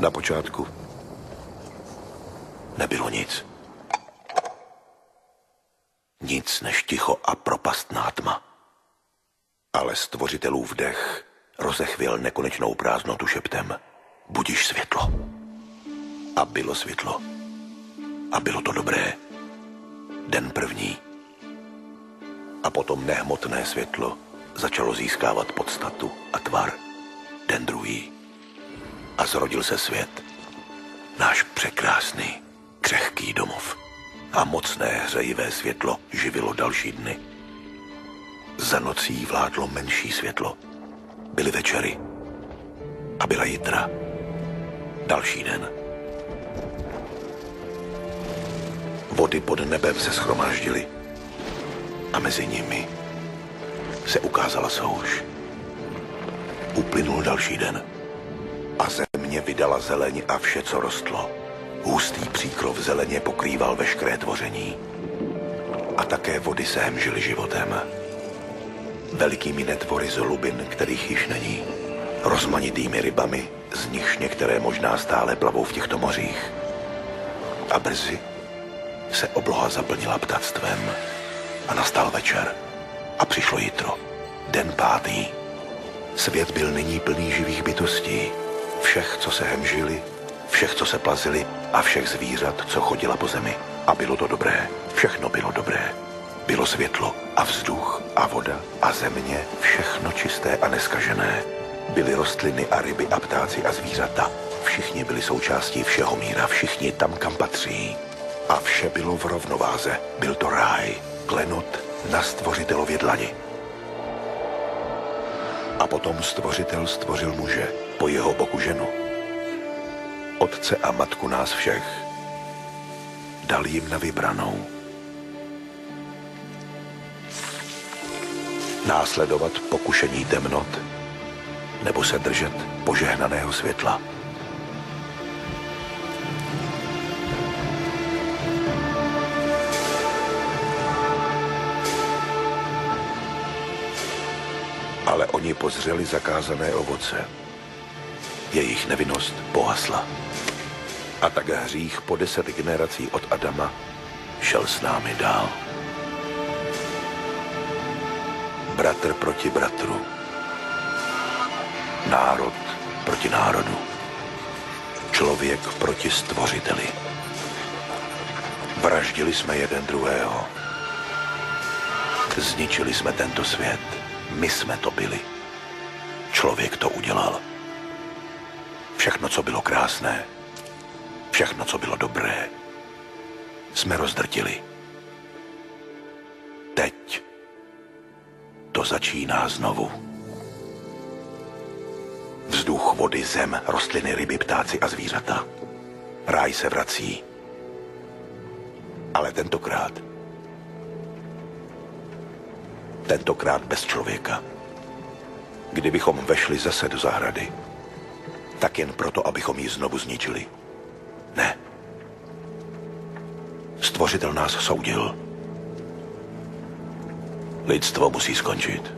Na počátku nebylo nic. Nic než ticho a propastná tma. Ale stvořitelův dech rozechvěl nekonečnou prázdnotu šeptem. Budiš světlo. A bylo světlo. A bylo to dobré. Den první. A potom nehmotné světlo začalo získávat podstatu a tvar. Den druhý. A zrodil se svět. Náš překrásný, křehký domov. A mocné hřejivé světlo živilo další dny. Za nocí vládlo menší světlo. Byly večery. A byla jitra. Další den. Vody pod nebem se shromáždily. A mezi nimi se ukázala souš. Uplynul další den. A země vydala zeleň a vše, co rostlo. Hustý příkrov zeleně pokrýval veškeré tvoření. A také vody se hemžily životem. Velikými netvory z hlubin, kterých již není. Rozmanitými rybami, z nichž některé možná stále plavou v těchto mořích. A brzy se obloha zaplnila ptactvem. A nastal večer. A přišlo jitro. Den pátý. Svět byl nyní plný živých bytostí. Všech, co se hemžili, všech, co se plazili a všech zvířat, co chodila po zemi. A bylo to dobré. Všechno bylo dobré. Bylo světlo a vzduch a voda a země, všechno čisté a neskažené. Byly rostliny a ryby a ptáci a zvířata. Všichni byli součástí všeho míra, všichni tam, kam patří. A vše bylo v rovnováze. Byl to ráj, klenot na stvořitelově dlani. A potom stvořitel stvořil muže, po jeho boku ženu. Otce a matku nás všech. Dal jim na vybranou. Následovat pokušení temnot, nebo se držet požehnaného světla. Ale oni pozřeli zakázané ovoce. Jejich nevinnost pohasla. A tak hřích po 10 generací od Adama šel s námi dál. Bratr proti bratru. Národ proti národu. Člověk proti stvořiteli. Vraždili jsme jeden druhého. Zničili jsme tento svět. My jsme to byli. Člověk to udělal. Všechno, co bylo krásné, všechno, co bylo dobré, jsme rozdrtili. Teď to začíná znovu. Vzduch, vody, zem, rostliny, ryby, ptáci a zvířata. Ráj se vrací. Ale tentokrát bez člověka. Kdybychom vešli zase do zahrady, tak jen proto, abychom ji znovu zničili. Ne. Stvořitel nás soudil. Lidstvo musí skončit.